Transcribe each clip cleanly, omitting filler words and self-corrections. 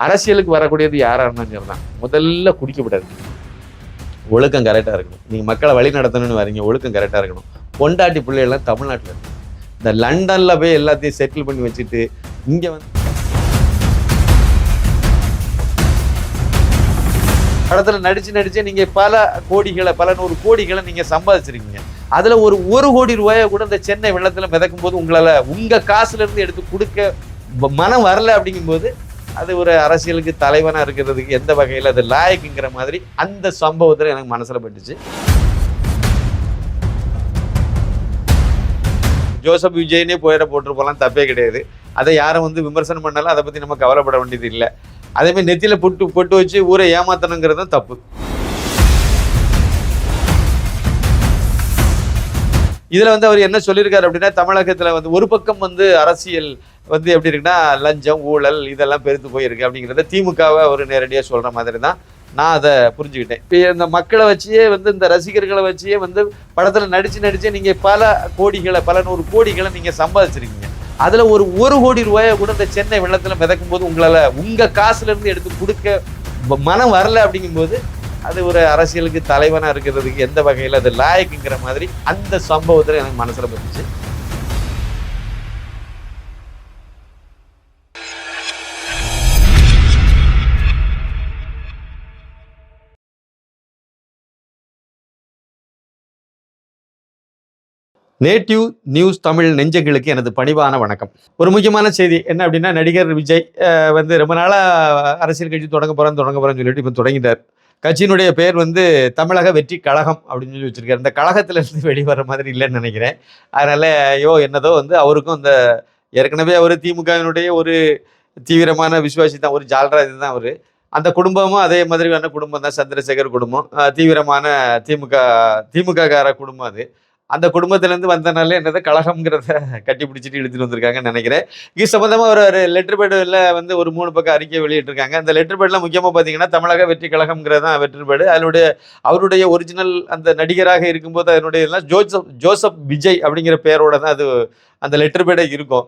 அரசியலுக்கு வரக்கூடியது யாரா இருந்தாலும் தான் முதல்ல குடிக்கப்படாது. ஒழுக்கம் கரெக்டாக இருக்கணும். நீங்கள் மக்களை வழி நடத்தணும்னு வரீங்க, ஒழுக்கம் கரெக்டாக இருக்கணும். பொண்டாட்டி பிள்ளைகள்லாம் தமிழ்நாட்டில் இருக்கு. இந்த லண்டனில் போய் எல்லாத்தையும் செட்டில் பண்ணி வச்சுட்டு இங்கே வந்து படத்தில் நடிச்சு நீங்கள் பல கோடிகளை, பல 100 கோடிகளை நீங்கள் சம்பாதிச்சிருக்கீங்க. அதில் ஒரு கோடி ரூபாயை கூட இந்த சென்னை வெள்ளத்தில் மிதக்கும் போது உங்களால் உங்கள் காசுலேருந்து எடுத்து கொடுக்க மனம் வரல. அப்படிங்கும்போது அது ஒரு அரசியலுக்கு தலைவனாக இருக்கிறதுக்கு எந்த வகையில் அது லாயக்குங்கிற மாதிரி அந்த சம்பவத்தில் எனக்கு மனசில் பட்டுச்சு. ஜோசப் விஜயனே போட்டு போகலாம், தப்பே கிடையாது. அதை யாரும் வந்து விமர்சனம் பண்ணாலும் அதை பற்றி நம்ம கவலைப்பட வேண்டியது இல்லை. அதேமாதிரி நெத்தியில் பொட்டு வச்சு ஊரை ஏமாத்தணுங்கிறதும் தப்பு. இதில் வந்து அவர் என்ன சொல்லியிருக்காரு அப்படின்னா, தமிழகத்தில் வந்து ஒரு பக்கம் வந்து அரசியல் வந்து எப்படி இருக்குன்னா லஞ்சம், ஊழல் இதெல்லாம் பெருத்து போயிருக்கு அப்படிங்கிறத திமுகவை அவர் நேரடியாக சொல்கிற மாதிரி தான் நான் அதை புரிஞ்சுக்கிட்டேன். இப்போ இந்த மக்களை வச்சே வந்து இந்த ரசிகர்களை வச்சே வந்து படத்தில் நடிச்சு நீங்கள் பல கோடிகளை, பல 100 கோடிகளை நீங்கள் சம்பாதிச்சிருக்கீங்க. அதில் ஒரு கோடி ரூபாயை கூட இந்த சென்னை வெள்ளத்தில் மிதக்கும் போது உங்களால் உங்கள் காசுலேருந்து எடுத்து கொடுக்க மனம் வரல. அப்படிங்கும்போது அது ஒரு அரசியலுக்கு தலைவனாக இருக்கிறதுக்கு எந்த வகையில் அது லாயக்குங்கிற மாதிரி அந்த சம்பவத்தில் எனக்கு மனசில் பட்டுச்சு. நேட்டிவ் நியூஸ் தமிழ் நெஞ்சங்களுக்கு எனது பணிவான வணக்கம். ஒரு முக்கியமான செய்தி என்ன அப்படின்னா, நடிகர் விஜய் வந்து ரொம்ப நாளாக அரசியல் கட்சி தொடங்க போகிறேன்னு சொல்லிட்டு இப்போ தொடங்கிட்டார். கட்சியினுடைய பேர் வந்து தமிழக வெற்றி கழகம் அப்படின்னு சொல்லி வச்சிருக்காரு. இந்த கழகத்திலேருந்து வெளிவர மாதிரி இல்லைன்னு நினைக்கிறேன். அதனால் என்னதோ வந்து அவருக்கும் இந்த ஏற்கனவே அவர் திமுகவினுடைய ஒரு தீவிரமான விசுவாசி தான், ஒரு ஜால்ராஜ் தான் அவர். அந்த குடும்பமும் அதே மாதிரியான குடும்பம் தான், சந்திரசேகர் குடும்பம், தீவிரமான திமுககார குடும்பம். அது அந்த குடும்பத்திலேருந்து வந்தனால என்னது கழகம்ங்கிறத கட்டி பிடிச்சிட்டு இழுத்துட்டு வந்திருக்காங்கன்னு நினைக்கிறேன். இது சம்மந்தமாக ஒரு லெட்டர் பேடில் வந்து ஒரு 3 பக்கம் அறிக்கை வெளியிட்டிருக்காங்க. அந்த லெட்டர் பேடில் முக்கியமாக பார்த்தீங்கன்னா தமிழக வெற்றி கழகம்ங்கிறது தான் லெட்டர் பேடு. அவருடைய ஒரிஜினல் அந்த நடிகராக இருக்கும்போது அதனுடைய எல்லாம் ஜோசப் விஜய் அப்படிங்கிற பேரோட தான் அது அந்த லெட்டர் பேடே இருக்கும்.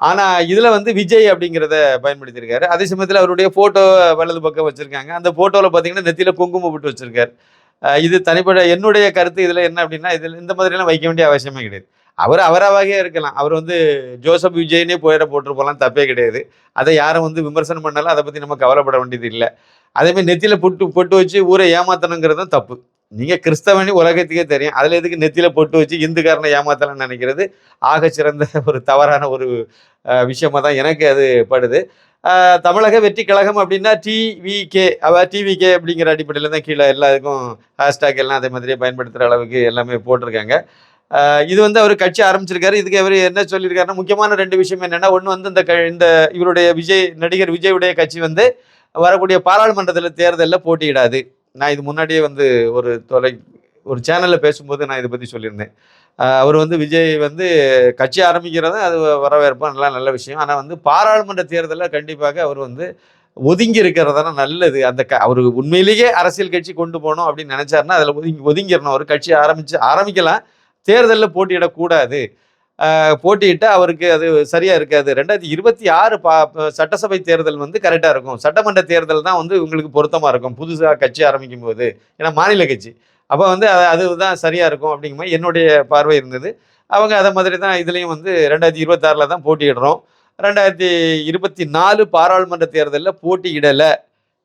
ஆனால் இதில் வந்து விஜய் அப்படிங்கிறத பயன்படுத்தியிருக்காரு. அதே சமயத்தில் அவருடைய ஃபோட்டோ வலது பக்கம் வச்சுருக்காங்க. அந்த ஃபோட்டோவில் பார்த்தீங்கன்னா நெத்தியில் குங்குமம் போட்டு வச்சுருக்காரு. இது தனிப்பட்ட என்னுடைய கருத்து. இதில் என்ன அப்படின்னா, இதில் இந்த மாதிரிலாம் வைக்க வேண்டிய அவசியமே கிடையாது. அவராகவே இருக்கலாம். அவர் வந்து ஜோசப் விஜயனே போட்டு போகலாம், தப்பே கிடையாது. அதை யாரும் வந்து விமர்சனம் பண்ணாலும் அதை பற்றி நம்ம கவலைப்பட வேண்டியது இல்லை. அதேமாதிரி நெத்தியில் பொட்டு வச்சு ஊரை ஏமாத்தணுங்கிறதும் தப்பு. நீங்கள் கிறிஸ்தவனி உலகத்துக்கே தெரியும். அதில் எதுக்கு நெத்தியில் பொட்டு வச்சு இந்துக்காரனை ஏமாத்தலாம்னு நினைக்கிறது ஆக சிறந்த ஒரு தவறான ஒரு விஷயமாக தான் எனக்கு அது படுது. தமிழக வெற்றி கழகம் அப்படின்னா டிவிகே அப்படிங்கிற அடிப்படையில் தான் கீழே எல்லாருக்கும் ஹேஷ்டாக் எல்லாம் அதே மாதிரியே பயன்படுத்துகிற அளவுக்கு எல்லாமே போட்டிருக்காங்க. இது வந்து அவர் கட்சி ஆரம்பிச்சிருக்காரு. இதுக்கு அவர் என்ன சொல்லியிருக்காருன்னா, முக்கியமான 2 விஷயம் என்னென்னா, ஒன்று வந்து இந்த இவருடைய நடிகர் விஜயுடைய கட்சி வந்து வரக்கூடிய பாராளுமன்றத்தில் தேர்தலில் போட்டியிடாது. நான் இது முன்னாடியே வந்து ஒரு சேனலில் பேசும்போது நான் இதை பற்றி சொல்லியிருந்தேன். அவர் வந்து விஜய் வந்து கட்சி ஆரம்பிக்கிறது அது வரவேற்போம், நல்ல விஷயம். ஆனால் வந்து பாராளுமன்ற தேர்தலில் கண்டிப்பாக அவர் வந்து ஒதுங்கி இருக்கிறதான நல்லது. அவர் உண்மையிலேயே அரசியல் கட்சி கொண்டு போகணும் அப்படின்னு நினைச்சாருன்னா அதில் ஒதுங்கிடணும். அவர் கட்சி ஆரம்பிக்கலாம், தேர்தலில் போட்டியிடக்கூடாது. போட்டியிட்டால் அவருக்கு அது சரியாக இருக்காது. 2026 சட்டசபை தேர்தல் வந்து கரெக்டாக இருக்கும். சட்டமன்ற தேர்தல் தான் வந்து உங்களுக்கு பொருத்தமாக இருக்கும் புதுசாக கட்சி ஆரம்பிக்கும் போது. ஏன்னா மாநில கட்சி அப்போ வந்து அதுதான் சரியாக இருக்கும் அப்படிங்கிற மாதிரி என்னுடைய பார்வை இருந்தது. அவங்க அதை மாதிரி தான் இதுலேயும் வந்து 2026 தான் போட்டியிடுறோம். 2024 பாராளுமன்ற தேர்தலில் போட்டியிடலை,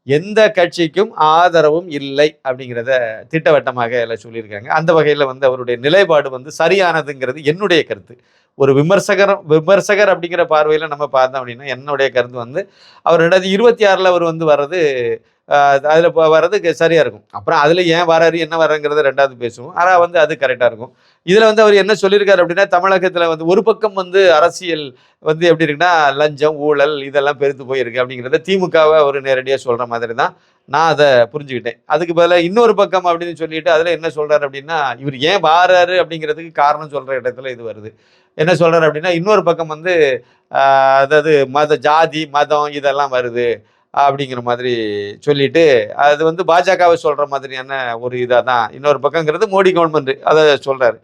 எந்த கட்சிக்கும் ஆதரவும் இல்லை அப்படிங்கிறத திட்டவட்டமாக எல்லாம் சொல்லியிருக்காங்க. அந்த வகையில் வந்து அவருடைய நிலைப்பாடு வந்து சரியானதுங்கிறது என்னுடைய கருத்து. ஒரு விமர்சகர் அப்படிங்கிற பார்வையில் நம்ம பார்த்தோம் அப்படின்னா என்னுடைய கருத்து வந்து அவர் 2026 அவர் வந்து வர்றது அதில் வர்றதுக்கு சரியாக இருக்கும். அப்புறம் அதில் ஏன் வராரு என்ன வர்றங்கிறத 2வது பேசுவோம். ஆனால் வந்து அது கரெக்டாக இருக்கும். இதில் வந்து அவர் என்ன சொல்லியிருக்காரு அப்படின்னா, தமிழகத்தில் வந்து ஒரு பக்கம் வந்து அரசியல் வந்து எப்படி இருக்குன்னா லஞ்சம், ஊழல் இதெல்லாம் பெருத்து போயிருக்கு அப்படிங்கிறத திமுகவை அவர் நேரடியாக சொல்கிற மாதிரி தான் நான் அதை புரிஞ்சுக்கிட்டேன். அதுக்கு பதிலாக இன்னொரு பக்கம் அப்படின்னு சொல்லிட்டு அதில் என்ன சொல்கிறார் அப்படின்னா, இவர் ஏன் வாராரு அப்படிங்கிறதுக்கு காரணம் சொல்கிற இடத்துல இது வருது. என்ன சொல்கிறார் அப்படின்னா, இன்னொரு பக்கம் வந்து அதாவது ஜாதி மதம் இதெல்லாம் வருது அப்படிங்கிற மாதிரி சொல்லிட்டு அது வந்து பாஜகவை சொல்கிற மாதிரியான ஒரு இதாக தான். இன்னொரு பக்கங்கிறது மோடி கவர்மெண்ட் அதை சொல்கிறாரு.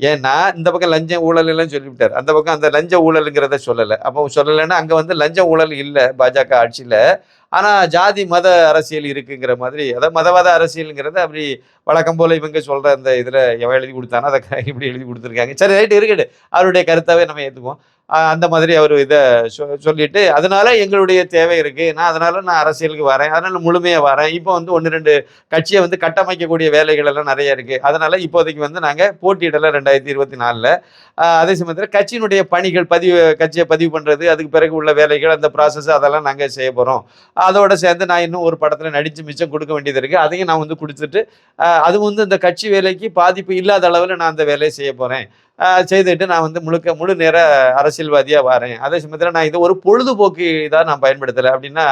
ஏன்னா இந்த பக்கம் லஞ்சம் ஊழல் எல்லாம் சொல்லிவிட்டார், அந்த பக்கம் அந்த லஞ்ச ஊழலுங்கிறத சொல்லலை. அப்போ சொல்லலைன்னா அங்கே வந்து லஞ்ச ஊழல் இல்லை பாஜக ஆட்சியில். ஆனால் ஜாதி மத அரசியல் இருக்குங்கிற மாதிரி, அதாவது மதவாத அரசியலுங்கிறது அப்படி வழக்கம் போல் இவங்க சொல்கிற அந்த இதில் எவன் எழுதி கொடுத்தானோ அதை இப்படி எழுதி கொடுத்துருக்காங்க. சரி ரைட்டு இருக்கட்டு, அவருடைய கருத்தாவே நம்ம ஏற்றுக்குவோம். அந்த மாதிரி அவர் இதை சொல்லிட்டு, அதனால எங்களுடைய தேவை இருக்குது, நான் அரசியலுக்கு வரேன், அதனால் முழுமையாக வரேன். இப்போ வந்து 1, 2 கட்சியை வந்து கட்டமைக்கக்கூடிய வேலைகள் எல்லாம் நிறைய இருக்குது, அதனால் இப்போதைக்கு வந்து நாங்கள் போட்டியிடலை 2024. அதே சமயத்தில் கட்சியினுடைய பணிகள் கட்சியை பதிவு பண்ணுறது, அதுக்கு பிறகு உள்ள வேலைகள், அந்த ப்ராசஸ் அதெல்லாம் நாங்கள் செய்ய போகிறோம். அதோட சேர்ந்து நான் இன்னும் ஒரு படத்தில் நடித்து மிச்சம் கொடுக்க வேண்டியது இருக்குது, அதையும் நான் வந்து கொடுத்துட்டு அது வந்து இந்த கட்சி வேலைக்கு பாதிப்பு இல்லாத அளவில் நான் அந்த வேலையை செய்ய போகிறேன். செய்துட்டு நான் வந்து முழு நேர அரசியல்வாதியாக வரேன். அதே சமயத்தில் நான் இதை ஒரு பொழுதுபோக்கு இதாக நான் பயன்படுத்தலை. அப்படின்னா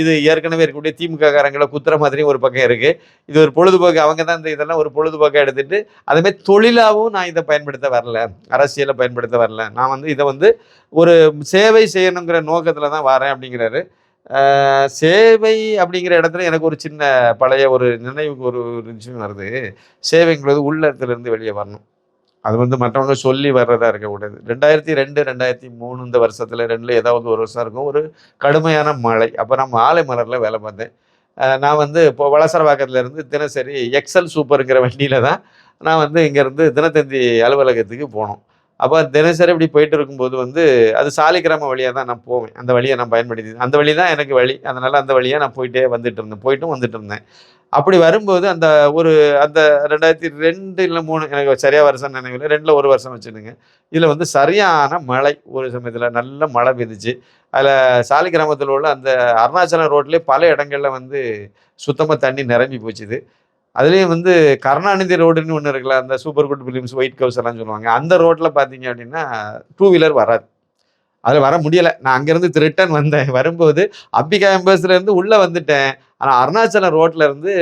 இது ஏற்கனவே இருக்கக்கூடிய திமுக காரங்களை குத்துற மாதிரியும் ஒரு பக்கம் இருக்குது. இது ஒரு பொழுதுபோக்கு, அவங்க தான் இந்த இதெல்லாம் ஒரு பொழுதுபோக்காக எடுத்துட்டு அதேமாதிரி தொழிலாகவும் நான் இதை பயன்படுத்த வரல, அரசியலை பயன்படுத்த வரல. நான் வந்து இதை வந்து ஒரு சேவை செய்யணுங்கிற நோக்கத்தில் தான் வரேன் அப்படிங்கிறாரு. சேவை அப்படிங்கிற இடத்துல எனக்கு ஒரு சின்ன பழைய ஒரு நினைவுக்கு ஒரு விஷயம் வருது. சேவைங்கிறது உள்ளத்திலிருந்து வெளியே வரணும். அது வந்து மற்றவங்க சொல்லி வர்றதா இருக்கக்கூடாது. 2002, 2003 இந்த வருஷத்துல 2ல ஏதாவது ஒரு வருஷம் இருக்கும். ஒரு கடுமையான மழை. அப்போ நான் மாலை மலரில் வேலை பார்த்தேன். நான் வந்து இப்போ வளசரவாக்கத்துல இருந்து தினசரி எக்ஸல் சூப்பருங்கிற வண்டியில தான் நான் வந்து இங்கேருந்து தினத்தந்தி அலுவலகத்துக்கு போனோம். அப்போ தினசரி இப்படி போயிட்டு இருக்கும்போது வந்து அது சாலிக்கிராம வழியாக தான் நான் போவேன். அந்த வழியை நான் பயன்படுத்தி, அந்த வழி தான் எனக்கு வழி. அதனால் அந்த வழியாக நான் போயிட்டும் வந்துட்டு இருந்தேன். அப்படி வரும்போது அந்த 2002 இல்லை 3, எனக்கு சரியாக வருஷம் நினைவில், 2ல் ஒரு வருஷம் வச்சுடுங்க. இதில் வந்து சரியான மழை, ஒரு சமயத்தில் நல்ல மழை பெய்துச்சு. அதில் சாலிக்கிராமத்தில் உள்ள அந்த அருணாச்சலம் ரோட்லேயே பல இடங்களில் வந்து சுத்தமாக தண்ணி நிரம்பி போச்சுது. அதுலேயும் வந்து கருணாநிதி ரோடுன்னு ஒன்று இருக்குல்ல, அந்த super good films white house எல்லாம் சொல்லுவாங்க, அந்த ரோட்டில் பார்த்தீங்க அப்படின்னா 2 வீலர் வராது. அதில் வர முடியலை. நான் அங்கேருந்து ரிட்டர்ன் வந்தேன். வரும்போது அம்பிகா எம்பஸ்லேருந்து உள்ளே வந்துட்டேன். ஆனால் அருணாச்சலம் ரோட்டில் இருந்து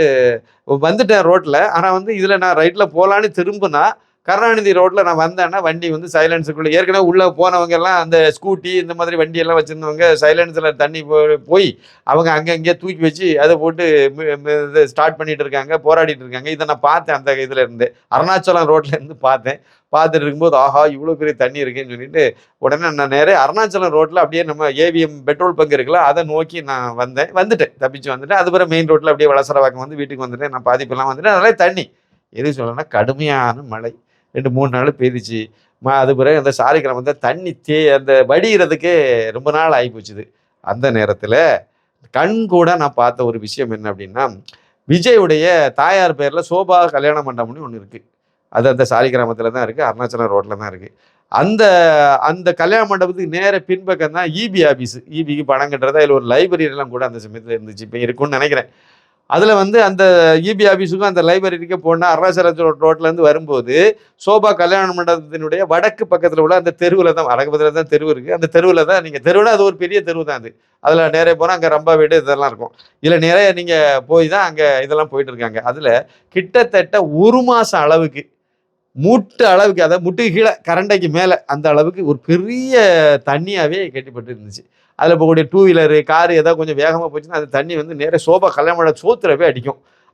வந்துட்டேன் ரோட்டில். ஆனால் வந்து இதில் நான் ரைட்டில் போகலான்னு திரும்பினா கருணாநிதி ரோட்டில் நான் வந்தேன்னா வண்டி வந்து சைலன்ஸுக்குள்ளே, ஏற்கனவே உள்ளே போனவங்க எல்லாம் அந்த ஸ்கூட்டி இந்த மாதிரி வண்டியெல்லாம் வச்சுருந்தவங்க சைலன்ஸில் தண்ணி போய் அவங்க அங்கங்கே தூக்கி வச்சு அதை போட்டு இது ஸ்டார்ட் பண்ணிட்டு இருக்காங்க, போராடிட்டு இருக்காங்க. இதை நான் பார்த்தேன். அந்த இதில் இருந்து அருணாச்சலம் ரோட்டில் இருந்து பார்த்துட்டு இருக்கும்போது ஆஹா இவ்வளோ பெரிய தண்ணி இருக்குன்னு சொல்லிட்டு உடனே நான் நேரே அருணாச்சலம் ரோட்டில் அப்படியே நம்ம ஏவிஎம் பெட்ரோல் பங்க் இருக்குல்ல, அதை நோக்கி நான் வந்துட்டேன், தப்பிச்சு வந்துட்டேன். அதுக்கப்புறம் மெயின் ரோட்டில் அப்படியே வளசரவாக்கம் வந்து வீட்டுக்கு வந்துட்டேன். நான் பாதிப்பெல்லாம் வந்துட்டேன். அதெல்லாம் தண்ணி எது சொல்லணும்னா கடுமையான மழை 2-3 நாள் பெய்துச்சு. அது பிறகு அந்த சாலிக்கிராமத்தை தண்ணி அந்த வடிகிறதுக்கே ரொம்ப நாள் ஆகி போச்சுது. அந்த நேரத்தில் கண் கூட நான் பார்த்த ஒரு விஷயம் என்ன அப்படின்னா, விஜயுடைய தாயார் பேரில் சோபா கல்யாண மண்டபம்னு ஒன்று இருக்குது. அது அந்த சாலிக்கிராமத்தில் தான் இருக்குது, அருணாச்சலம் ரோட்டில் தான் இருக்குது. அந்த அந்த கல்யாண மண்டபத்துக்கு நேர பின்பக்கம் தான் இபி ஆஃபீஸு. இபிக்கு பணம் கட்டுறது, அதில் ஒரு லைப்ரரியெல்லாம் கூட அந்த சமயத்தில் இருந்துச்சு. இப்போ இருக்குன்னு நினைக்கிறேன். அதில் வந்து அந்த இபி ஆஃபீஸுக்கும் அந்த லைப்ரரிக்கு போனால் அருணாச்சலம் ரோட்லேருந்து வரும்போது சோபா கல்யாண மண்டபத்தினுடைய வடக்கு பக்கத்தில் உள்ள அந்த தெருவில் தான், வடக்கு பக்கத்தில் தான் தெருவு இருக்குது. அந்த தெருவில் தான் நீங்கள் தெருவுனா அது ஒரு பெரிய தெருவு தான். அது அதில் நிறைய போனால் அங்கே ரொம்ப வீடு இதெல்லாம் இருக்கும். இதில் நிறைய நீங்கள் போய் தான் அங்கே இதெல்லாம் போயிட்டு இருக்காங்க. அதில் கிட்டத்தட்ட 1 மாதம் அளவுக்கு மூட்டு அளவுக்கு, அதாவது முட்டுக்கு கீழே கரண்டைக்கு மேலே அந்த அளவுக்கு ஒரு பெரிய தண்ணியாகவே கட்டிப்பட்டு இருந்துச்சு. அதில் போகக்கூடிய 2 வீலரு காரு ஏதாவது கொஞ்சம் வேகமாக போச்சுன்னா அந்த தண்ணி வந்து நேராக சோபா கல்யாண சோத்துறவே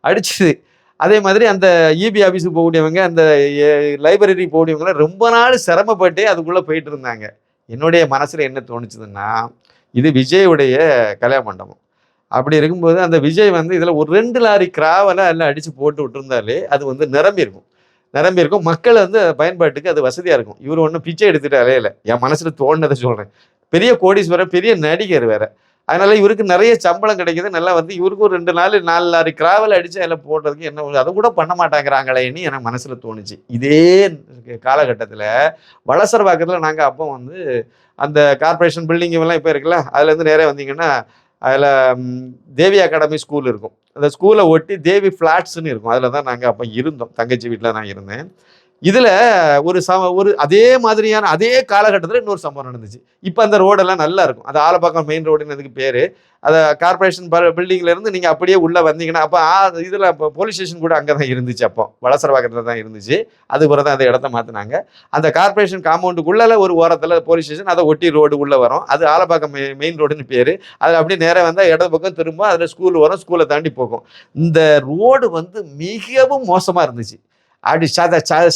அடிச்சுது. அதே மாதிரி அந்த இபி ஆஃபீஸுக்கு போகக்கூடியவங்க, அந்த லைப்ரரி போகக்கூடியவங்களாம் ரொம்ப நாள் சிரமப்பட்டே அதுக்குள்ளே போயிட்டு இருந்தாங்க. என்னுடைய மனசில் என்ன தோணுச்சுதுன்னா, இது விஜயுடைய கல்யாண மண்டபம். அப்படி இருக்கும்போது அந்த விஜய் வந்து இதில் ஒரு 2 லாரி கிராவலை எல்லாம் அடித்து போட்டு விட்டுருந்தாலே அது வந்து நிரம்பியிருக்கும். மக்கள் வந்து பயன்பாட்டுக்கு அது வசதியாக இருக்கும். இவர் ஒன்றும் பிச்சை எடுத்துட்டு அலையலை. என் மனசில் தோணுனதை சொல்கிறேன். பெரிய கோடீஸ்வரர், பெரிய நடிகர் வேற. அதனால இவருக்கு நிறைய சம்பளம் கிடைக்குது. நல்லா வந்து இவருக்கு ஒரு 2 நாள் 4 லாரி கிராவல் அடிச்சு அதில் போடுறதுக்கு என்ன, அதை கூட பண்ண மாட்டாங்கிறாங்களேன்னு எனக்கு மனசில் தோணுச்சு. இதே காலகட்டத்தில் வளசரவாக்கத்தில் நாங்கள் அப்போ வந்து அந்த கார்பரேஷன் பில்டிங் எல்லாம் இப்போ இருக்குல்ல, அதுலேருந்து நேரே வந்தீங்கன்னா அதில் தேவி அகாடமி ஸ்கூல் இருக்கும். அந்த ஸ்கூலை ஒட்டி தேவி ஃப்ளாட்ஸ்ன்னு இருக்கும். அதில் தான் நாங்கள் அப்போ இருந்தோம். தங்கச்சி வீட்டில் நான் இருந்தேன். இதில் ஒரு அதே மாதிரியான அதே காலகட்டத்தில் இன்னொரு சம்பவம் நடந்துச்சு. இப்போ அந்த ரோடெல்லாம் நல்லா இருக்கும். அது ஆலப்பாக்கம் மெயின் ரோடுன்னு அதுக்கு பேர். அதை கார்பரேஷன் பில்டிங்லேருந்து நீங்கள் அப்படியே உள்ளே வந்தீங்கன்னா அப்போ இதில் இப்போ போலீஸ் ஸ்டேஷன் கூட அங்கே தான் இருந்துச்சு. அப்போ வளசரவாக்கத்தில் தான் இருந்துச்சு. அதுக்கப்புறம் தான் அந்த இடத்த மாற்றினாங்க. அந்த கார்பரேஷன் காம்பவுண்டுக்குள்ளே ஒரு ஓரத்தில் போலீஸ் ஸ்டேஷன், அதை ஒட்டி ரோடு உள்ளே வரும். அது ஆலப்பாக்கம் மெயின் ரோடுன்னு பேர். அதில் அப்படியே நேராக வந்தால் இடது பக்கம் திரும்ப அதில் ஸ்கூல் வரும், ஸ்கூலை தாண்டி போகும். இந்த ரோடு வந்து மிகவும் மோசமாக இருந்துச்சு. அப்படி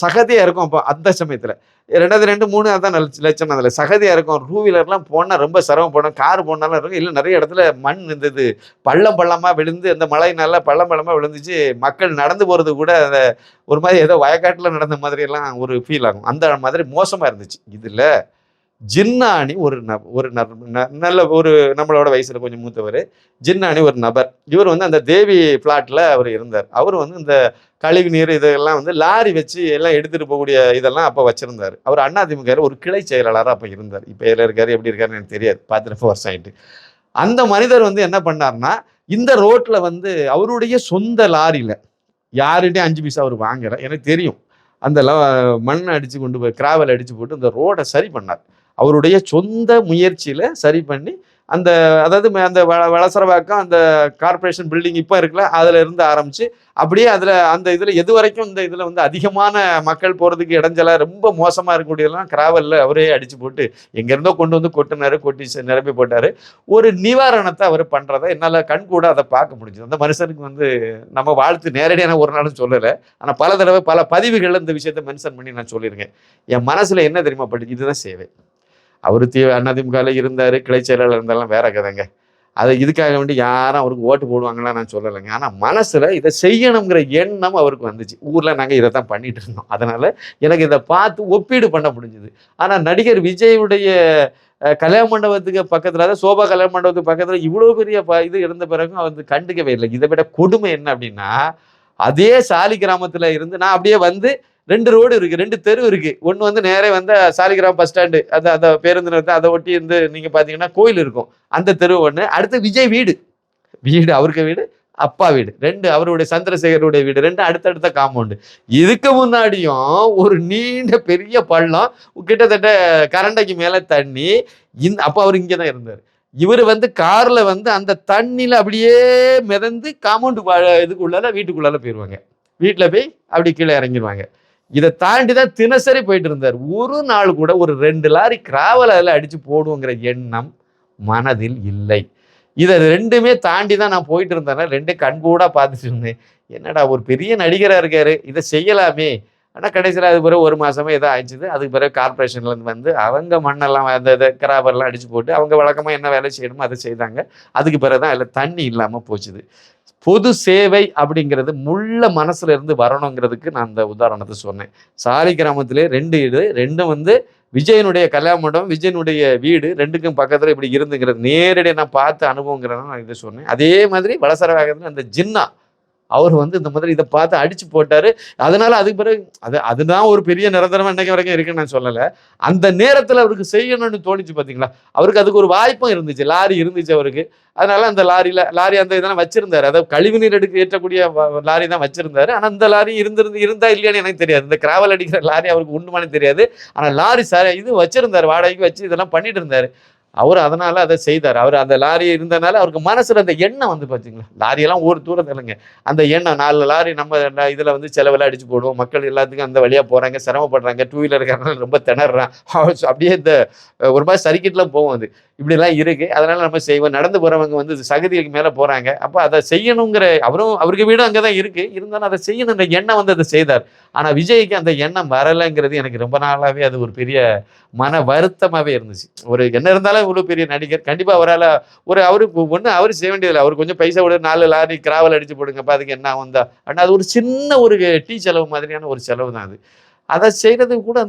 சகதியாக இருக்கும். அப்போ அந்த சமயத்தில் 2 3 அதான் லட்சம். அதில் சகதியாக இருக்கும். டூ வீலர்லாம் போனால் ரொம்ப சிரமப்படும். கார் போனாலும் இருக்கும். இல்லை நிறைய இடத்துல மண் இருந்தது, பள்ளமாக விழுந்து, அந்த மழையினால பள்ளமாக விழுந்துச்சு. மக்கள் நடந்து போகிறது கூட அதை ஒரு மாதிரி ஏதோ வயக்காட்டில் நடந்த மாதிரியெல்லாம் ஒரு ஃபீல் ஆகும். அந்த மாதிரி மோசமாக இருந்துச்சு. இதில் ஜின்னானி ஒரு நல்ல ஒரு நம்மளோட வயசுல கொஞ்சம் மூத்தவர். ஜின்னானி ஒரு நபர். இவர் வந்து அந்த தேவி பிளாட்ல அவர் இருந்தார். அவர் வந்து இந்த கழிவு நீர் இதெல்லாம் வந்து லாரி வச்சு எல்லாம் எடுத்துட்டு போகக்கூடிய இதெல்லாம் அப்போ வச்சிருந்தார். அவர் அதிமுக ஒரு கிளை செயலாளராக அப்போ இருந்தார். இப்போ எதில் இருக்காரு, எப்படி இருக்காருன்னு எனக்கு தெரியாது, பார்த்துட்டு வருஷம் ஆயிட்டு. அந்த மனிதர் வந்து என்ன பண்ணார்னா, இந்த ரோட்ல வந்து அவருடைய சொந்த லாரியில யாருகிட்டையும் 5 பைசா அவர் வாங்கல, எனக்கு தெரியும். அந்த மண் அடிச்சு கொண்டு போய் கிராவல் அடிச்சு போட்டு இந்த ரோடை சரி பண்ணார். அவருடைய சொந்த முயற்சியில சரி பண்ணி அந்த அதாவது அந்த வளசரவாக்கம் அந்த கார்பரேஷன் பில்டிங் இப்போ இருக்குல்ல, அதுல இருந்து ஆரம்பிச்சு அப்படியே அதுல அந்த இதுல எது வரைக்கும் இந்த இதுல வந்து அதிகமான மக்கள் போறதுக்கு இடைஞ்சலா ரொம்ப மோசமா இருக்கக்கூடியதெல்லாம் கிராவல்ல அவரே அடிச்சு போட்டு எங்க இருந்தோ கொண்டு வந்து கொட்டினாரு, கொட்டி நிரப்பி போட்டாரு. ஒரு நிவாரணத்தை அவர் பண்றதை என்னால கண் கூட அதை பார்க்க முடிஞ்சது. அந்த மனுஷனுக்கு வந்து நம்ம வாழ்த்து நேரடியான ஒரு நாளும் சொல்லலை, ஆனா பல தடவை பல பதிவுகள்ல இந்த விஷயத்தை மென்ஷன் பண்ணி நான் சொல்லியிருக்கேன். என் மனசுல என்ன தெரியுமா பட்டு, இதுதான் சேவை. அவரு அதிமுகவில் இருந்தார், கிளை செயலாளர் இருந்தாலும் வேற கதைங்க. அதை இதுக்காக வேண்டி யாரும் அவருக்கு ஓட்டு போடுவாங்களாம் நான் சொல்லலைங்க. ஆனால் மனசில் இதை செய்யணுங்கிற எண்ணம் அவருக்கு வந்துச்சு. ஊரில் நாங்கள் இதை தான் பண்ணிட்டு இருந்தோம். அதனால் எனக்கு இதை பார்த்து ஒப்பீடு பண்ண முடிஞ்சுது. ஆனால் நடிகர் விஜயுடைய கல்யாண மண்டபத்துக்கு பக்கத்தில், அதாவது சோபா கல்யாண மண்டபத்துக்கு பக்கத்தில் இவ்வளோ பெரிய இது இருந்த பிறகும் அவர் கண்டுக்கவே இல்லை. இதை விட கொடுமை என்ன அப்படின்னா, அதே சாலி கிராமத்தில் இருந்து நான் அப்படியே வந்து 2 ரோடு இருக்கு, 2 தெரு இருக்கு. ஒன்று வந்து நேரே வந்து சாலிகிராம் பஸ் ஸ்டாண்டு, அந்த பேருந்து நிறுத்தம், அதை ஒட்டி இருந்து நீங்க பாத்தீங்கன்னா கோயில் இருக்கும், அந்த தெரு ஒன்று. அடுத்து விஜய் வீடு, அவருக்கு வீடு, அப்பா வீடு 2, அவருடைய சந்திரசேகருடைய வீடு 2 அடுத்தடுத்த காம்பவுண்டு. இதுக்கு முன்னாடியும் ஒரு நீண்ட பெரிய பள்ளம், கிட்டத்தட்ட கரண்டைக்கு மேல தண்ணி. அப்ப அவர் இங்கே தான் இருந்தார். இவர் வந்து கார்ல வந்து அந்த தண்ணியில அப்படியே மிதந்து காம்பவுண்டு இதுக்குள்ளால வீட்டுக்குள்ளால போயிடுவாங்க. வீட்டில் போய் அப்படி கீழே இறங்கிடுவாங்க. இதை தாண்டி தான் தினசரி போயிட்டு இருந்தார். ஒரு நாள் கூட ஒரு 2 லாரி கிராவல் அதில் அடிச்சு போடுவோங்கிற எண்ணம் மனதில் இல்லை. இதை 2மே தாண்டி தான் நான் போயிட்டு இருந்தேன். 2 கண்கூடா பார்த்துட்டு இருந்தேன். என்னடா ஒரு பெரிய நடிகராக இருக்காரு, இதை செய்யலாமே. ஆனால் கடைசியில் அது பிறகு 1 மாசமே ஏதோ ஆயிடுச்சு. அதுக்கு பிறகு கார்பரேஷன்லேருந்து வந்து அவங்க மண்ணெல்லாம் அந்த கிராவல்லாம் அடிச்சு போட்டு அவங்க வழக்கமாக என்ன வேலை செய்யணுமோ அதை செய்தாங்க. அதுக்கு பிறகு தான் அதில் தண்ணி இல்லாமல் போச்சுது. பொது சேவை அப்படிங்கிறது முள்ள மனசுல இருந்து வரணுங்கிறதுக்கு நான் அந்த உதாரணத்தை சொன்னேன். சாலி கிராமத்திலே 2 வீடு, 2 வந்து விஜயனுடைய கல்யாண மண்டபம், விஜயனுடைய வீடு 2க்கும் பக்கத்துல இப்படி இருந்துங்கிறது நேரடியாக நான் பார்த்த அனுபவங்கிறத நான் இதை சொன்னேன். அதே மாதிரி வளசர வேகத்தில் அந்த ஜின்னா அவர் வந்து இந்த மாதிரி இதை பார்த்து அடிச்சு போட்டாரு. அதனால அதுக்கு பிறகு அதுதான் ஒரு பெரிய நிரந்தரமா இன்னைக்கு வரைக்கும் இருக்குன்னு நான் சொல்லலை. அந்த நேரத்தில் அவருக்கு செய்யணும்னு தோணிச்சு பார்த்தீங்களா. அவருக்கு அதுக்கு ஒரு வாய்ப்பும் இருந்துச்சு, லாரி இருந்துச்சு அவருக்கு. அதனால அந்த லாரி அந்த இதெல்லாம் வச்சிருந்தாரு. அதாவது கழிவுநீர் ஏற்றக்கூடிய லாரி தான் வச்சிருந்தாரு. ஆனால் அந்த லாரி இருந்தா இல்லையான்னு எனக்கு தெரியாது. இந்த கிராவல் அடிக்கிற லாரி அவருக்கு உண்டுமானு தெரியாது. ஆனால் லாரி இது வச்சிருந்தாரு, வாடகைக்கு வச்சு இதெல்லாம் பண்ணிட்டு இருந்தாரு அவர். அதனால அதை செய்தார். அவர் அந்த லாரி இருந்தனால அவருக்கு மனசுல அந்த எண்ணம் வந்து பார்த்தீங்களா. லாரியெல்லாம் ஒரு தூரம் இல்லைங்க, அந்த எண்ணம் 4 லாரி நம்ம இதில் வந்து செலவெல்லாம் அடிச்சு போடுவோம். மக்கள் எல்லாத்துக்கும் அந்த வழியாக போகிறாங்க, சிரமப்படுறாங்க. 2 வீலர் இருக்கிறனால ரொம்ப திணறான். அப்படியே இந்த ஒரு மாதிரி சர்க்கிட்லாம் போவோம். அது இப்படிலாம் இருக்கு. அதனால நம்ம செய்வோம். நடந்து போகிறவங்க வந்து சகதிக்கு மேலே போகிறாங்க. அப்போ அதை செய்யணுங்கிற அவருக்கு வீடும் அங்கே தான் இருக்கு. இருந்தாலும் அதை செய்யணுங்கிற எண்ணம் வந்து அதை செய்தார். ஆனால் விஜய்க்கு அந்த எண்ணம் வரலைங்கிறது எனக்கு ரொம்ப நாளாகவே அது ஒரு பெரிய மன வருத்தமாகவே இருந்துச்சு. ஒரு என்ன இருந்தாலும் இவ்வளோ பெரிய நடிகர், கண்டிப்பாக அவரால் அவருக்கு அவர் செய்ய வேண்டியதில்லை. அவர் கொஞ்சம் பைசா விட 4 லாரி கிராவல் அடிச்சு போடுங்கப்பா, அதுக்கு என்ன வந்தா ஆனால் அது ஒரு சின்ன ஒரு டீ செலவு மாதிரியான ஒரு செலவு தான் அது. அதை செய்யறதுக்கு கூட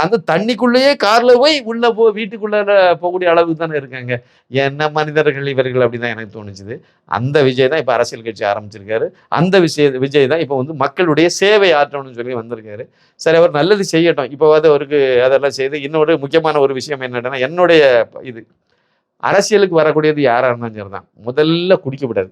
அந்த தண்ணிக்குள்ளேயே கார்ல போய் உள்ள வீட்டுக்குள்ள போகக்கூடிய அளவுக்கு தானே இருக்காங்க. என்ன மனிதர்கள் இவர்கள் அப்படிதான் எனக்கு தோணுச்சுது. அந்த விஜய் தான் இப்ப அரசியல் கட்சி ஆரம்பிச்சிருக்காரு. அந்த விஜய் தான் இப்ப வந்து மக்களுடைய சேவை ஆற்றணும்னு சொல்லி வந்திருக்காரு. சரி, அவர் நல்லது செய்யட்டும். இப்போ அவருக்கு அதெல்லாம் செய்து இன்னொரு முக்கியமான ஒரு விஷயம் என்னன்னா, என்னுடைய இது அரசியலுக்கு வரக்கூடியது யாரா இருந்தாலும் சரிதான், முதல்ல குடிக்கப்படாது.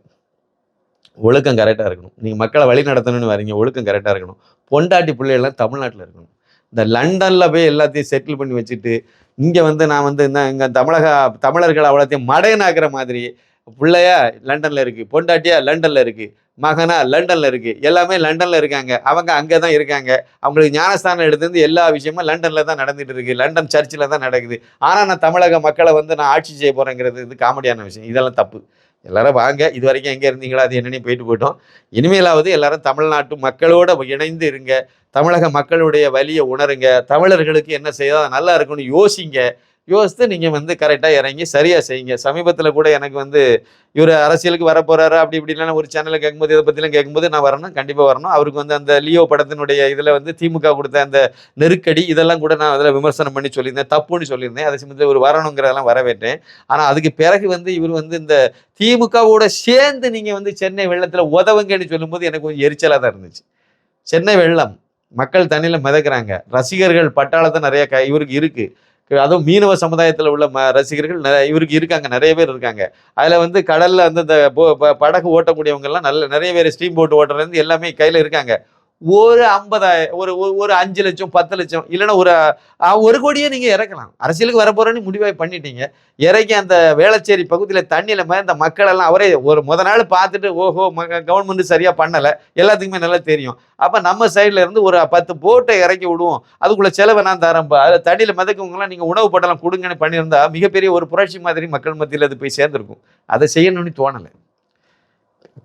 ஒழுக்கம் கரெக்டாக இருக்கணும். நீங்கள் மக்களை வழி நடத்தணும்னு வரீங்க, ஒழுக்கம் கரெக்டாக இருக்கணும். பொண்டாட்டி பிள்ளைகள்லாம் தமிழ்நாட்டில் இருக்கணும். இந்த லண்டனில் போய் எல்லாத்தையும் செட்டில் பண்ணி வச்சுட்டு இங்கே வந்து நான் வந்து இங்கே தமிழர்கள் அவ்வளோத்தையும் மடையனாக்குற மாதிரி, பிள்ளையா லண்டனில் இருக்குது, பொண்டாட்டியா லண்டனில் இருக்குது, மகனா லண்டனில் இருக்குது, எல்லாமே லண்டனில் இருக்காங்க. அவங்க அங்கே தான் இருக்காங்க. அவங்களுக்கு ஞானஸ்தானம் எடுத்து எல்லா விஷயமும் லண்டனில் தான் நடந்துட்டு இருக்கு, லண்டன் சர்ச்சில் தான் நடக்குது. ஆனால் நான் தமிழக மக்களை வந்து நான் ஆட்சி செய்ய போகிறேங்கிறது இது காமெடியான விஷயம். இதெல்லாம் தப்பு. எல்லாரும் வாங்க. இது வரைக்கும் எங்கே இருந்தீங்களோ அது என்னன்னு போயிட்டு போயிட்டோம். இனிமேலாவது எல்லாரும் தமிழ்நாட்டு மக்களோட இணைந்து இருங்க. தமிழக மக்களுடைய வலியை உணருங்க. தமிழர்களுக்கு என்ன செய்தால் நல்லா இருக்கும்னு யோசிங்க. யோசித்து நீங்கள் வந்து கரெக்டாக இறங்கி சரியாக செய்யுங்க. சமீபத்தில் கூட எனக்கு வந்து இவர் அரசியலுக்கு வரப்போறாரு அப்படி இப்படிலாம் ஒரு சேனலில் கேட்கும்போது இதை பற்றிலாம் கேட்கும்போது நான் வரணும், கண்டிப்பாக வரணும். அவருக்கு வந்து அந்த லியோ படத்தினுடைய இதில் வந்து திமுக கொடுத்த அந்த நெருக்கடி இதெல்லாம் கூட நான் அதில் விமர்சனம் பண்ணி சொல்லியிருந்தேன், தப்புன்னு சொல்லியிருந்தேன். அதை சமயத்தில் ஒரு வரணுங்கிறதெல்லாம் வரவேற்றேன். ஆனால் அதுக்கு பிறகு வந்து இவர் வந்து இந்த திமுகவோட சேர்ந்து நீங்கள் வந்து சென்னை வெள்ளத்தில் உதவுங்கன்னு சொல்லும்போது எனக்கு கொஞ்சம் எரிச்சலாக தான் இருந்துச்சு. சென்னை வெள்ளம் மக்கள் தண்ணியில் மிதக்கிறாங்க. ரசிகர்கள் பட்டாளத்தை நிறைய இவருக்கு இருக்கு. அதுவும் மீனவ சமுதாயத்தில் உள்ள ரசிகர்கள் இவருக்கு இருக்காங்க, நிறைய பேர் இருக்காங்க. அதில் வந்து கடலில் வந்து இந்த படகு ஓட்டக்கூடியவங்கெல்லாம் நிறைய பேர் ஸ்டீம் போட்டு ஓட்டுறது எல்லாமே கையில் இருக்காங்க. ஒரு 50,000 ஒரு 5 லட்சம் 10 லட்சம் இல்லைன்னா ஒரு 1 கோடியே நீங்கள் இறக்கலாம். அரசியலுக்கு வரப்போறேன்னு முடிவாக பண்ணிட்டீங்க. இறக்கி அந்த வேளச்சேரி பகுதியில் தண்ணியில் இந்த மக்கள் எல்லாம் அவரே ஒரு நாள் பார்த்துட்டு ஓஹோ கவர்மெண்ட் சரியாக பண்ணலை, எல்லாத்துக்குமே நல்லா தெரியும். அப்போ நம்ம சைடில் இருந்து ஒரு 10 போட்டை இறக்கி விடுவோம், அதுக்குள்ள செலவை நான் தரேன்ப்பா, அதில் தண்ணியில் மிதக்கவங்களாம் நீங்கள் உணவு பட்டெல்லாம் கொடுங்கன்னு பண்ணியிருந்தா மிகப்பெரிய ஒரு புரட்சி மாதிரி மக்கள் மத்தியில் அது போய் சேர்ந்துருக்கும். அதை செய்யணும்னு தோணலை.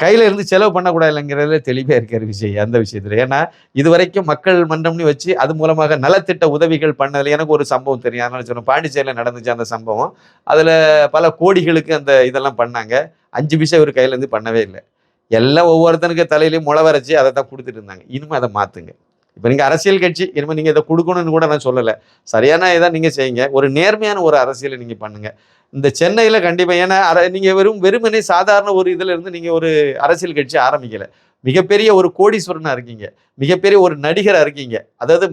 கையில் இருந்து செலவு பண்ணக்கூடாது இல்லைங்கிறதுல தெளிவாக இருக்கிற விஷயம் அந்த விஷயத்தில். ஏன்னா இது வரைக்கும் மக்கள் மன்றம்னு வச்சு அது மூலமாக நலத்திட்ட உதவிகள் பண்ணதில் எனக்கு ஒரு சம்பவம் தெரியும். அதனால சொன்னேன், பாண்டிச்சேரியில் நடந்துச்சு அந்த சம்பவம். அதில் பல கோடிகளுக்கு அந்த இதெல்லாம் பண்ணாங்க. 5 பைசா இவர் கையிலேருந்து பண்ணவே இல்லை. எல்லாம் ஒவ்வொருத்தனுக்கு தலையிலையும் முளை வரைச்சி அதை தான் கொடுத்துட்டு இருந்தாங்க. இனிமேல் அதை மாற்றுங்க. இப்போ நீங்கள் அரசியல் கட்சி இனிமேல் நீங்கள் இதை கொடுக்கணும்னு கூட நான் சொல்லலை. சரியான இதை நீங்கள் செய்யுங்க. ஒரு நேர்மையான ஒரு அரசியலை நீங்கள் பண்ணுங்கள். இந்த சென்னையில் கண்டிப்பாக ஏன்னா நீங்கள் வெறுமனே சாதாரண ஒரு இதில் இருந்து நீங்கள் ஒரு அரசியல் கட்சி ஆரம்பிக்கலை. மிகப்பெரிய ஒரு கோடீஸ்வரனாக இருக்கீங்க, மிகப்பெரிய ஒரு நடிகராக இருக்கீங்க. அதாவது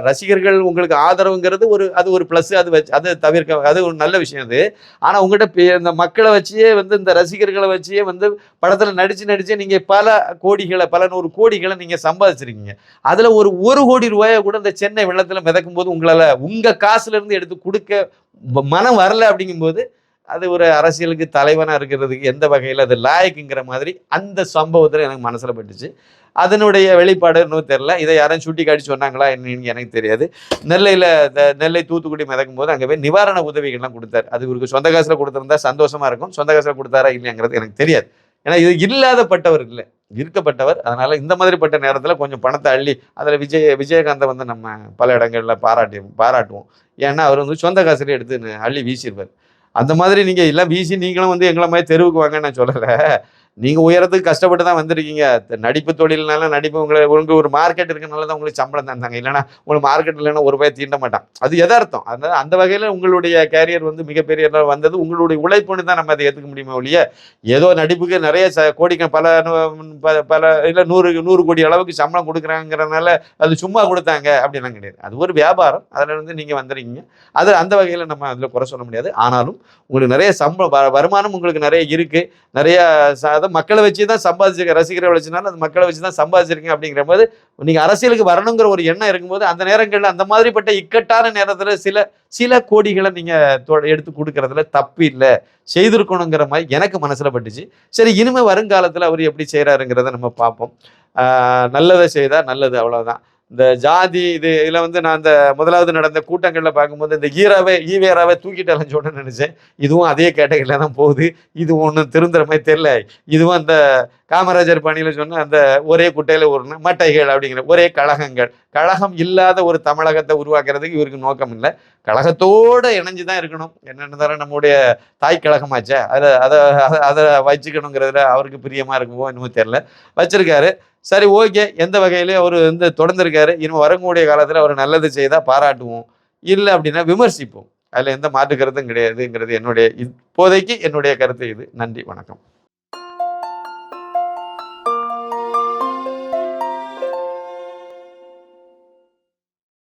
ரசிகர்கள் உங்களுக்கு ஆதரவுங்கிறது அது ஒரு ப்ளஸ். அது வச்சு அதை தவிர்க்க அது ஒரு நல்ல விஷயம் அது. ஆனால் உங்கள்கிட்ட இந்த மக்களை வச்சே வந்து இந்த ரசிகர்களை வச்சே வந்து படத்தில் நடித்து நீங்கள் பல 100 கோடிகளை நீங்கள் சம்பாதிச்சிருக்கீங்க. அதில் ஒரு 1 கோடி ரூபாயை கூட இந்த சென்னை வெள்ளத்தில் மிதக்கும் போது உங்களால் உங்கள் காசுலேருந்து எடுத்து கொடுக்க மனம் வரல. அப்படிங்கும்போது அது ஒரு அரசியலுக்கு தலைவனாக இருக்கிறதுக்கு எந்த வகையில் அது லாயக்குங்கிற மாதிரி அந்த சம்பவத்தில் எனக்கு மனசில் பட்டுச்சு. அதனுடைய வெளிப்பாடு இன்னும் தெரில. இதை யாரும் சுட்டி காட்டி சொன்னாங்களா என்னன்னு எனக்கு தெரியாது. நெல்லை தூத்துக்குடி மிதக்கும் போது அங்கே போய் நிவாரண உதவிகள்லாம் கொடுத்தாரு. அது இவருக்கு சொந்த காசில் கொடுத்துருந்தா சந்தோஷமாக இருக்கும். சொந்த காசில் கொடுத்தாரா இல்லையாங்கிறது எனக்கு தெரியாது. ஏன்னா இது இல்லாதப்பட்டவர் இல்லை, இருக்கப்பட்டவர். அதனால் இந்த மாதிரிப்பட்ட நேரத்தில் கொஞ்சம் பணத்தை அள்ளி அதில் விஜயகாந்தை வந்து நம்ம பல இடங்களில் பாராட்டுவோம். ஏன்னா அவர் வந்து சொந்த காசுலேயே எடுத்து அள்ளி வீசிடுவார். அந்த மாதிரி நீங்கள் எல்லாம் வீசி நீங்களும் வந்து எங்களை மாதிரி தெருவுக்கு வாங்கன்னு நான் சொல்லலை. நீங்கள் உயரத்துக்கு கஷ்டப்பட்டு தான் வந்திருக்கீங்க. நடிப்பு தொழில்னால நடிப்பு உங்களுக்கு ஒரு மார்க்கெட் இருக்கனால தான் உங்களுக்கு சம்பளம் தந்தாங்க. இல்லைன்னா உங்களுக்கு மார்க்கெட் இல்லைன்னா ஒரு ரூபாய் தீண்ட மாட்டான். அது எதார்த்தம். அதனால் அந்த வகையில் உங்களுடைய கேரியர் வந்து மிகப்பெரிய வந்தது உங்களுடைய உழைப்புன்னு தான் நம்ம அதை ஏற்றுக்க முடியுமா ஒழிய ஏதோ நடிப்புக்கு நிறைய கோடிக்க பல இல்லை 100 கோடி அளவுக்கு சம்பளம் கொடுக்குறாங்கிறதுனால அது சும்மா கொடுத்தாங்க அப்படிலாம் கிடையாது. அது ஒரு வியாபாரம். அதில் இருந்து நீங்கள் வந்துருக்கீங்க. அது அந்த வகையில் நம்ம அதில் குறை சொல்ல முடியாது. ஆனாலும் உங்களுக்கு நிறைய வருமானம் உங்களுக்கு நிறைய இருக்குது. நிறைய மக்களை வச்சு தான் சம்பாதிச்சிருக்க, ரசிகரை வச்சுனாலும் அது மக்களை வச்சு தான் சம்பாதிச்சிருக்கீங்க. அப்படிங்கிற போது நீங்கள் அரசியலுக்கு வரணுங்கிற ஒரு எண்ணம் இருக்கும்போது அந்த நேரங்களில் அந்த மாதிரிப்பட்ட இக்கட்டான நேரத்தில் சில கோடிகளை நீங்கள் எடுத்து கொடுக்கறதுல தப்பு இல்லை, செய்திருக்கணுங்கிற மாதிரி எனக்கு மனசில் பட்டுச்சு. சரி, இனிமேல் வருங்காலத்தில் அவர் எப்படி செய்கிறாருங்கிறத நம்ம பார்ப்போம். நல்லதை செய்தால் நல்லது, அவ்வளோதான். இந்த ஜாதி இதில் வந்து நான் அந்த முதலாவது நடந்த கூட்டங்களில் பார்க்கும்போது இந்த ஈவேராவே தூக்கிட்டு அலைஞ்சோன்னு நினச்சேன். இதுவும் அதே கேட்டகரியில் தான் போகுது. இது ஒன்றும் திருந்துற மாதிரி தெரியல. இதுவும் அந்த காமராஜர் பணியில் சொன்ன அந்த ஒரே குட்டையில் ஒரு மட்டைகள் அப்படிங்கிற ஒரே கழகங்கள். கழகம் இல்லாத ஒரு தமிழகத்தை உருவாக்குறதுக்கு இவருக்கு நோக்கம் இல்லை. கழகத்தோடு இணைஞ்சு தான் இருக்கணும். என்னென்ன தர நம்முடைய தாய் கழகமாச்சே அதை வச்சுக்கணுங்கிறதுல அவருக்கு பிரியமாக இருக்குமோ என்னமோ தெரியல, வச்சிருக்காரு. சரி, ஓகே. எந்த வகையிலையும் அவர் வந்து தொடர்ந்துருக்காரு. இனிமேல் வரக்கூடிய காலத்தில் அவர் நல்லது செய்தால் பாராட்டுவோம், இல்லை அப்படின்னா விமர்சிப்போம். அதில் எந்த மாற்று கருத்தும் கிடையாதுங்கிறது இப்போதைக்கு என்னுடைய கருத்து இது. நன்றி, வணக்கம்.